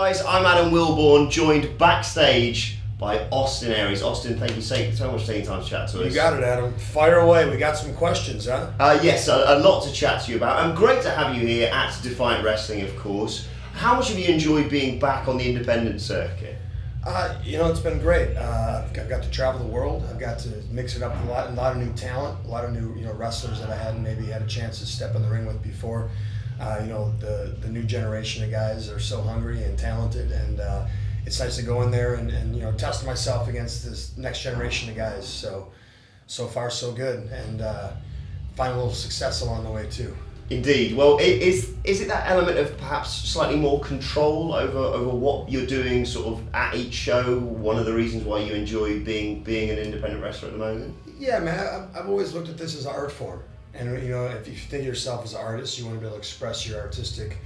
guys, I'm Adam Wilborn, joined backstage by Austin Aries. Austin, thank you so much for taking time to chat to us. You got it, Adam. Fire away. We got some questions, huh? Yes, a lot to chat to you about. Great to have you here at Defiant Wrestling, of course. How much have you enjoyed being back on the independent circuit? It's been great. I've got to travel the world. I've got to mix it up with a lot of new talent, a lot of new wrestlers that I hadn't maybe had a chance to step in the ring with before. The new generation of guys are so hungry and talented, and it's nice to go in there and test myself against this next generation of guys. So far so good, and find a little success along the way too. Indeed. Well, is it that element of perhaps slightly more control over what you're doing sort of at each show? One of the reasons why you enjoy being an independent wrestler at the moment? Yeah, man. I've always looked at this as an art form. And if you think of yourself as an artist, you want to be able to express your artistic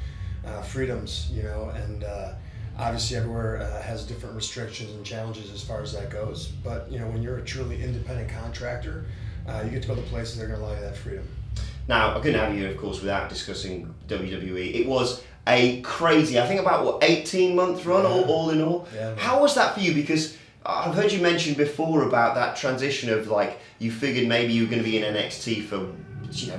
freedoms, and obviously everywhere has different restrictions and challenges as far as that goes. But when you're a truly independent contractor, you get to go to places that are going to allow you that freedom. Now, I couldn't have you, of course, without discussing WWE. It was a crazy, I think about 18-month run, all in all. Yeah, how was that for you? Because I've heard you mention before about that transition of you figured maybe you were going to be in NXT for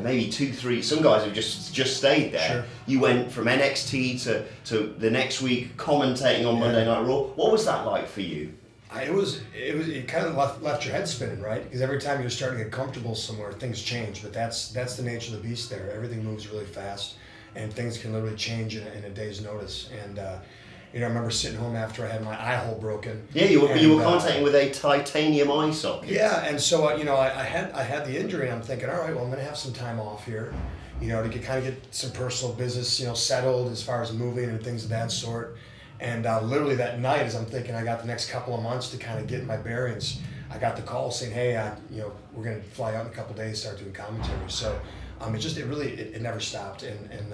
maybe 2-3. Some guys have just stayed there. Sure. You went from NXT to the next week commentating on Monday Night Raw. What was that like for you? It kind of left your head spinning, right? Because every time you're starting to get comfortable somewhere, things change. But that's the nature of the beast there. Everything moves really fast, and things can literally change in a day's notice. And I remember sitting home after I had my eye hole broken. Yeah, you were commentating with a titanium eye socket. Yeah, and so I had the injury, and I'm thinking, all right, well, I'm going to have some time off here, to kind of get some personal business, settled as far as moving and things of that sort. And literally that night, as I'm thinking I got the next couple of months to kind of get my bearings, I got the call saying, hey, we're going to fly out in a couple of days, start doing commentary. So it never stopped, and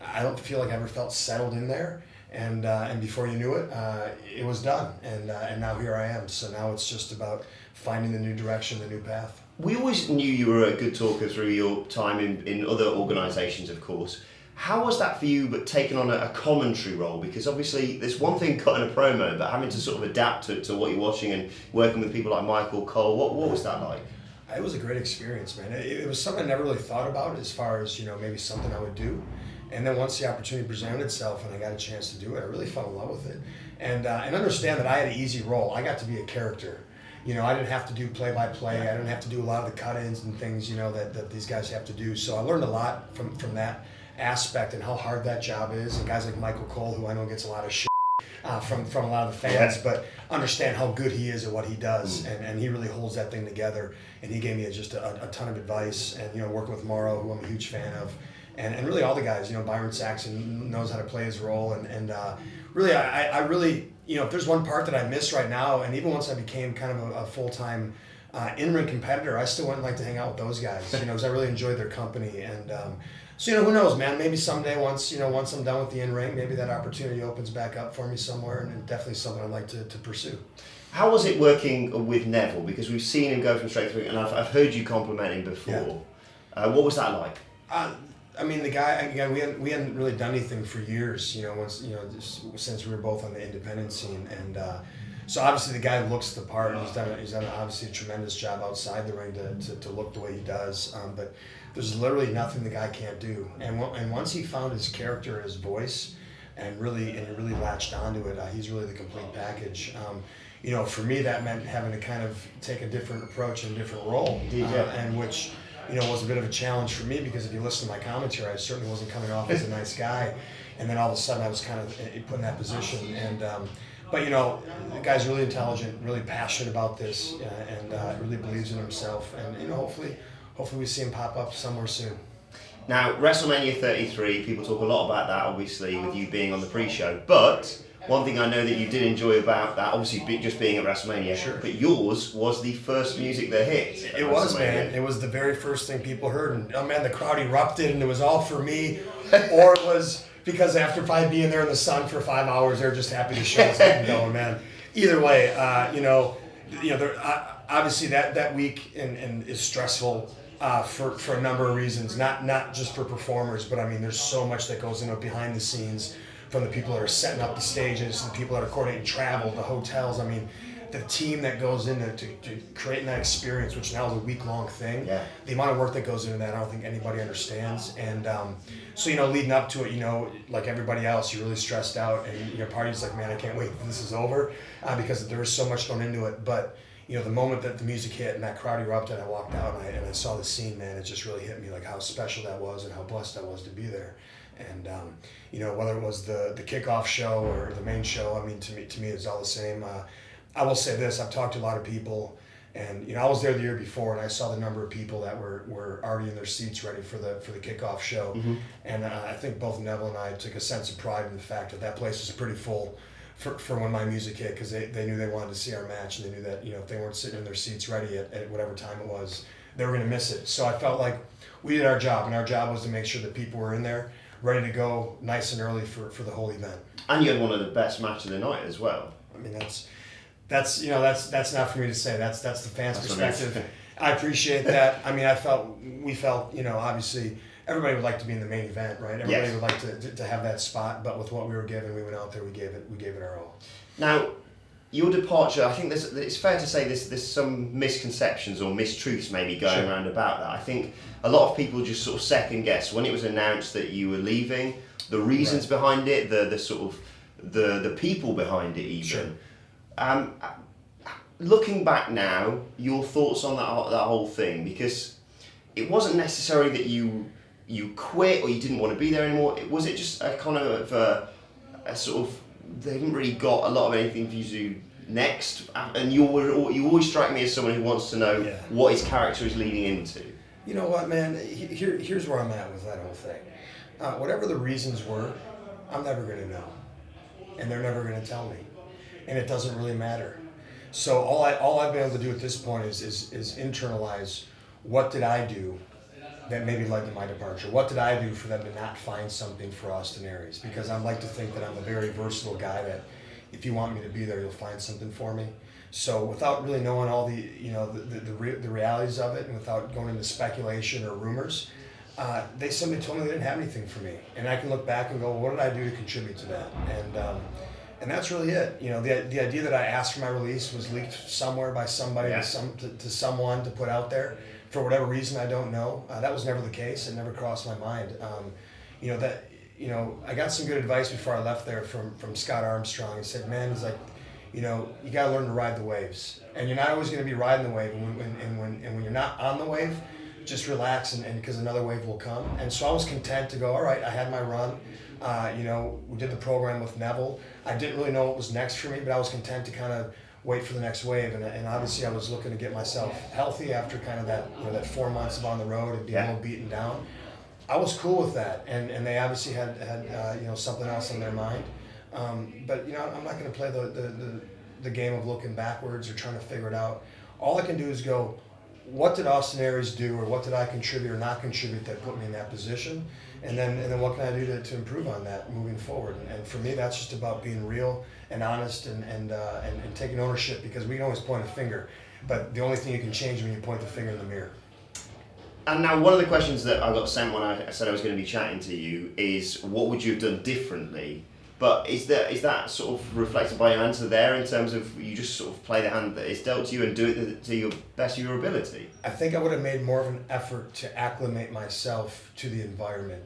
I don't feel like I ever felt settled in there. And before you knew it, it was done, and now here I am. So now it's just about finding the new direction, the new path. We always knew you were a good talker through your time in other organisations, of course. How was that for you, but taking on a commentary role? Because obviously there's one thing cutting a promo, but having to sort of adapt to what you're watching and working with people like Michael Cole, what was that like? It was a great experience, man. It was something I never really thought about as far as, maybe something I would do. And then once the opportunity presented itself and I got a chance to do it, I really fell in love with it. And understand that I had an easy role. I got to be a character. I didn't have to do play-by-play. I didn't have to do a lot of the cut-ins and things, that these guys have to do. So I learned a lot from that aspect and how hard that job is. And guys like Michael Cole, who I know gets a lot of shit from a lot of the fans, but understand how good he is at what he does. And he really holds that thing together. And he gave me just a ton of advice. And, working with Morrow, who I'm a huge fan of. And really all the guys, Byron Saxon knows how to play his role. And really, I really, if there's one part that I miss right now, and even once I became kind of a full-time in-ring competitor, I still wouldn't like to hang out with those guys, because I really enjoyed their company. And so, who knows, man, maybe someday once I'm done with the in-ring, maybe that opportunity opens back up for me somewhere, and definitely something I'd like to pursue. How was it working with Neville? Because we've seen him go from straight through, and I've heard you compliment him before. Yeah. What was that like? The guy, again, we hadn't really done anything for years, since we were both on the independent scene, and so obviously the guy looks the part. He's done obviously a tremendous job outside the ring to look the way he does, but there's literally nothing the guy can't do. And once he found his character, his voice, and he really latched onto it, he's really the complete package. For me, that meant having to kind of take a different approach and a different role, and which was a bit of a challenge for me, because if you listen to my commentary, I certainly wasn't coming off as a nice guy, and then all of a sudden I was kind of put in that position. And but the guy's really intelligent, really passionate about this, and really believes in himself, and hopefully we see him pop up somewhere soon. Now, WrestleMania 33, people talk a lot about that, obviously, with you being on the pre-show, but one thing I know that you did enjoy about that, obviously just being at WrestleMania, sure, but yours was the first music that hit. It was, man. It was the very first thing people heard, and the crowd erupted, and it was all for me, or it was because after probably being there in the sun for 5 hours, they're just happy to show us something going, man. Either way, obviously that week and is stressful. For a number of reasons, not just for performers, but there's so much that goes into behind the scenes. from the people that are setting up the stages, the people that are coordinating travel, the hotels. I mean, the team that goes into to creating that experience, which now is a week-long thing. Yeah. The amount of work that goes into that, I don't think anybody understands. And so, leading up to it, like everybody else, you're really stressed out, and your party's like, man, I can't wait till this is over, because there was so much going into it. But the moment that the music hit and that crowd erupted, I walked out and I saw the scene, man. It just really hit me, like how special that was and how blessed I was to be there. And whether it was the kickoff show or the main show, I mean, to me, it's all the same. I will say this: I've talked to a lot of people, and I was there the year before, and I saw the number of people that were already in their seats, ready for the kickoff show. Mm-hmm. And I think both Neville and I took a sense of pride in the fact that place was pretty full for when my music hit, because they knew they wanted to see our match, and they knew that if they weren't sitting in their seats ready at whatever time it was, they were going to miss it. So I felt like we did our job, and our job was to make sure that people were in there, ready to go nice and early for the whole event. And you had one of the best matches of the night as well. I mean, that's not for me to say. That's the fans' perspective. I appreciate that. I mean, we felt, obviously everybody would like to be in the main event, right? Everybody Yes. would like to have that spot, but with what we were given, we went out there, we gave it our all. Now, your departure, I think it's fair to say there's some misconceptions or mistruths maybe going around about that. I think a lot of people just sort of second guess when it was announced that you were leaving, the reasons behind it, the sort of the people behind it even. Sure. Looking back now, your thoughts on that whole thing, because it wasn't necessarily that you quit or you didn't want to be there anymore. Was it just a kind of a sort of, they haven't really got a lot of anything for you to do next, and you always strike me as someone who wants to know what his character is leading into. You know what, man? Here's where I'm at with that whole thing. Whatever the reasons were, I'm never going to know, and they're never going to tell me, and it doesn't really matter. So all I've been able to do at this point is internalize, what did I do that maybe led to my departure? What did I do for them to not find something for Austin Aries? Because I like to think that I'm a very versatile guy, that if you want me to be there, you'll find something for me. So without really knowing all the the realities of it, and without going into speculation or rumors, they simply told me they didn't have anything for me. And I can look back and go, well, what did I do to contribute to that? And that's really it. The idea that I asked for my release was leaked somewhere by somebody to someone to put out there. For whatever reason, I don't know. That was never the case. It never crossed my mind. I got some good advice before I left there from Scott Armstrong. He said, man, he's like, you got to learn to ride the waves. And you're not always going to be riding the wave. And when you're not on the wave, just relax, and because another wave will come. And so I was content to go, all right, I had my run. We did the program with Neville. I didn't really know what was next for me, but I was content to kind of wait for the next wave. And obviously I was looking to get myself healthy after kind of that 4 months of on the road and being a little beaten down. I was cool with that. And they obviously had something else on their mind. But I'm not going to play the game of looking backwards or trying to figure it out. All I can do is go, what did Austin Aries do, or what did I contribute or not contribute that put me in that position? And then what can I do to improve on that moving forward? And for me, that's just about being real and honest and taking ownership, because we can always point a finger, but the only thing you can change is when you point the finger in the mirror. And now one of the questions that I got sent when I said I was going to be chatting to you is, what would you have done differently? But is that sort of reflected by your answer there, in terms of you just sort of play the hand that is dealt to you and do it to your best of your ability? I think I would have made more of an effort to acclimate myself to the environment.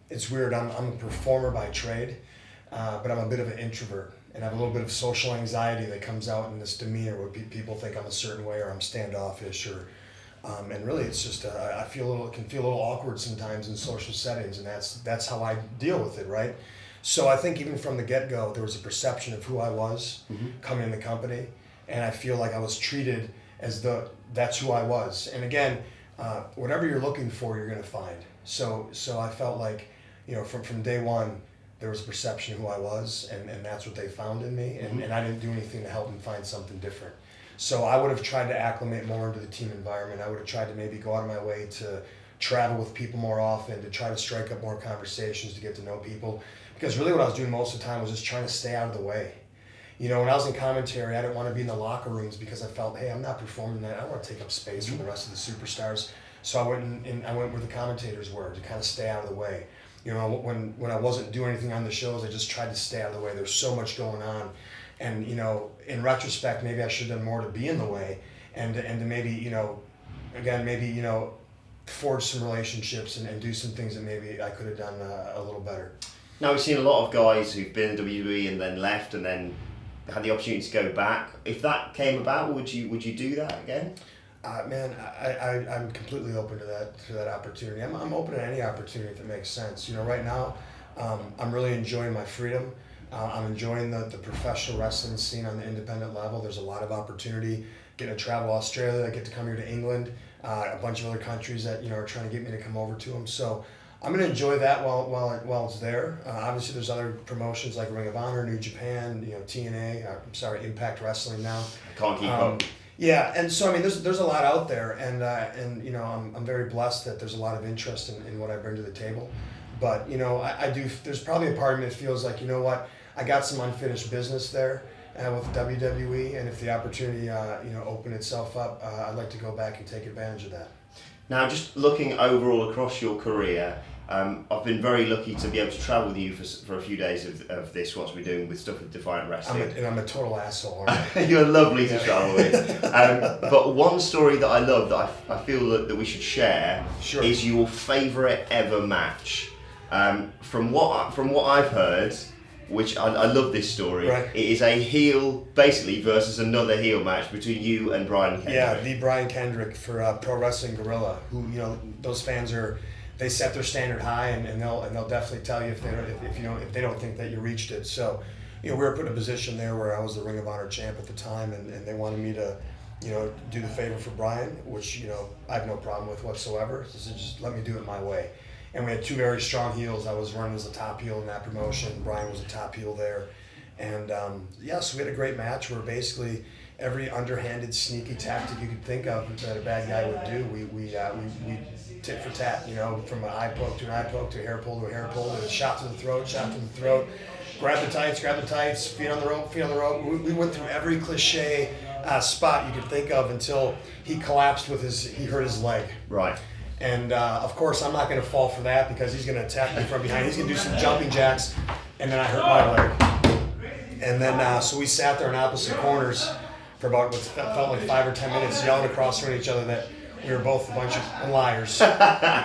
It's weird, I'm a performer by trade, but I'm a bit of an introvert, and I have a little bit of social anxiety that comes out in this demeanor where people think I'm a certain way, or I'm standoffish, and really it's just I can feel a little awkward sometimes in social settings, and that's how I deal with it, right? So I think even from the get-go, there was a perception of who I was coming in the company, and I feel like I was treated as though that's who I was. And again, whatever you're looking for, you're going to find. So I felt like, from day one, there was a perception of who I was, and that's what they found in me, and I didn't do anything to help them find something different. So I would have tried to acclimate more into the team environment. I would have tried to maybe go out of my way to travel with people more often, to try to strike up more conversations, to get to know people. Because really what I was doing most of the time was just trying to stay out of the way. When I was in commentary, I didn't want to be in the locker rooms, because I felt, hey, I'm not performing that. I don't want to take up space from the rest of the superstars. So I went where the commentators were, to kind of stay out of the way. You know, when I wasn't doing anything on the shows, I just tried to stay out of the way. There's so much going on, and you know, in retrospect, maybe I should have done more to be in the way, and to maybe, you know, again, maybe, you know, forge some relationships and do some things that maybe I could have done a little better. Now, we've seen a lot of guys who've been in WWE and then left and then had the opportunity to go back. If that came about, would you do that again? Man, I'm completely open to that opportunity. I'm open to any opportunity if it makes sense. You know, right now, I'm really enjoying my freedom. I'm enjoying the professional wrestling scene on the independent level. There's a lot of opportunity. Getting to travel to Australia, I get to come here to England, a bunch of other countries that, you know, are trying to get me to come over to them. So I'm going to enjoy that while it's there. Obviously, there's other promotions like Ring of Honor, New Japan, you know, TNA. Impact Wrestling now. I can't keep up. Yeah, and so I mean, there's a lot out there, and you know, I'm very blessed that there's a lot of interest in what I bring to the table. But you know, I do. There's probably a part of me that feels like, you know what, I got some unfinished business there with WWE, and if the opportunity you know, open itself up, I'd like to go back and take advantage of that. Now, just looking overall across your career, I've been very lucky to be able to travel with you for a few days of this, what we're doing with stuff with Defiant Wrestling. I'm a total asshole, aren't I? You're lovely to travel with. But one story that I love that I feel that we should share is your favourite ever match. From what I've heard, which I love this story, right. It is a heel, basically, versus another heel match between you and Brian Kendrick. Yeah, the Brian Kendrick for Pro Wrestling Guerrilla, who, you know, those fans they set their standard high, and they'll definitely tell you if they don't think that you reached it. So, you know, we were put in a position there where I was the Ring of Honor champ at the time, and they wanted me to, you know, do the favor for Brian, which, you know, I have no problem with whatsoever. So just let me do it my way. And we had two very strong heels. I was running as a top heel in that promotion. Brian was a top heel there, and so we had a great match where basically every underhanded, sneaky tactic you could think of that a bad guy would do, we tit for tat. You know, from an eye poke to an eye poke to a hair pull to a hair pull to a shot to the throat, grab the tights, feet on the rope. We went through every cliche spot you could think of until he collapsed he hurt his leg. Right. And of course, I'm not going to fall for that because he's going to attack me from behind. He's going to do some jumping jacks, and then I hurt my leg. And then so we sat there in opposite corners for about what felt like 5 or 10 minutes, yelling across from each other that we were both a bunch of liars.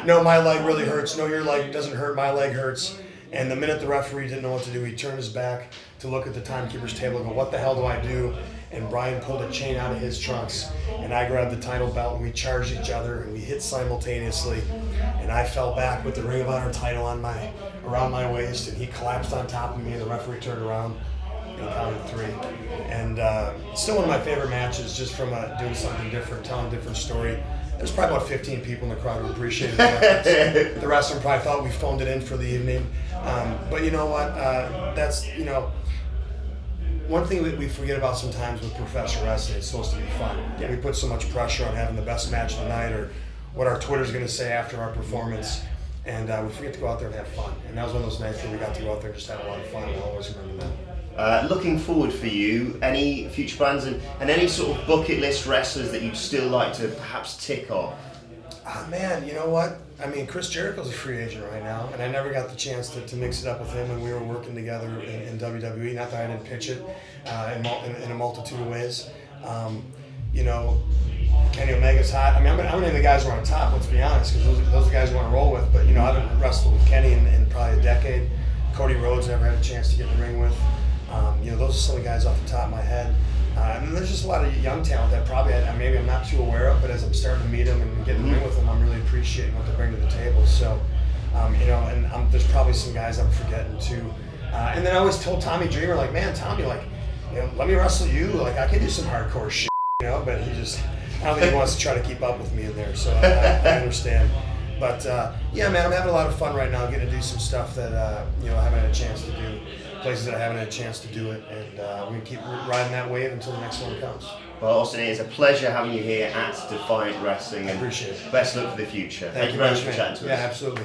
No, my leg really hurts. No, your leg doesn't hurt. My leg hurts. And the minute the referee didn't know what to do, he turned his back to look at the timekeeper's table and go, "What the hell do I do?" And Brian pulled a chain out of his trunks, and I grabbed the title belt, and we charged each other, and we hit simultaneously. And I fell back with the Ring of Honor title around my waist, and he collapsed on top of me, and the referee turned around and counted 3. And still one of my favorite matches, just from doing something different, telling a different story. There's probably about 15 people in the crowd who appreciated it. The rest of them probably thought we phoned it in for the evening. But you know what? That's, you know, one thing that we forget about sometimes with professional wrestling, it's supposed to be fun. Yeah. We put so much pressure on having the best match of the night or what our Twitter's going to say after our performance, and we forget to go out there and have fun. And that was one of those nights where we got to go out there and just have a lot of fun, and I'll always remember that. Looking forward for you, any future plans and any sort of bucket list wrestlers that you'd still like to perhaps tick off? Man, you know what? I mean, Chris Jericho's a free agent right now, and I never got the chance to mix it up with him when we were working together in WWE. Not that I didn't pitch it in a multitude of ways. You know, Kenny Omega's hot. I mean, I'm gonna name the guys who are on top, let's be honest, because those are the guys we want to roll with. But, you know, I haven't wrestled with Kenny in probably a decade. Cody Rhodes never had a chance to get in the ring with. You know, those are some of the guys off the top of my head. And then there's just a lot of young talent that probably maybe I'm not too aware of, but as I'm starting to meet them and get in the ring with them, I'm really appreciating what they bring to the table. So, you know, and there's probably some guys I'm forgetting too. And then I always told Tommy Dreamer, like, man, Tommy, like, you know, let me wrestle you. Like, I can do some hardcore shit, you know, but I don't think he wants to try to keep up with me in there. So I understand. But yeah, man, I'm having a lot of fun right now, getting to do some stuff that you know, I haven't had a chance to do, places that I haven't had a chance to do it, and we're gonna keep riding that wave until the next one comes. Well, Austin, it is a pleasure having you here at Defiant Wrestling. I appreciate it. Best luck for the future. Thank you very much man. for chatting to us. Yeah, absolutely.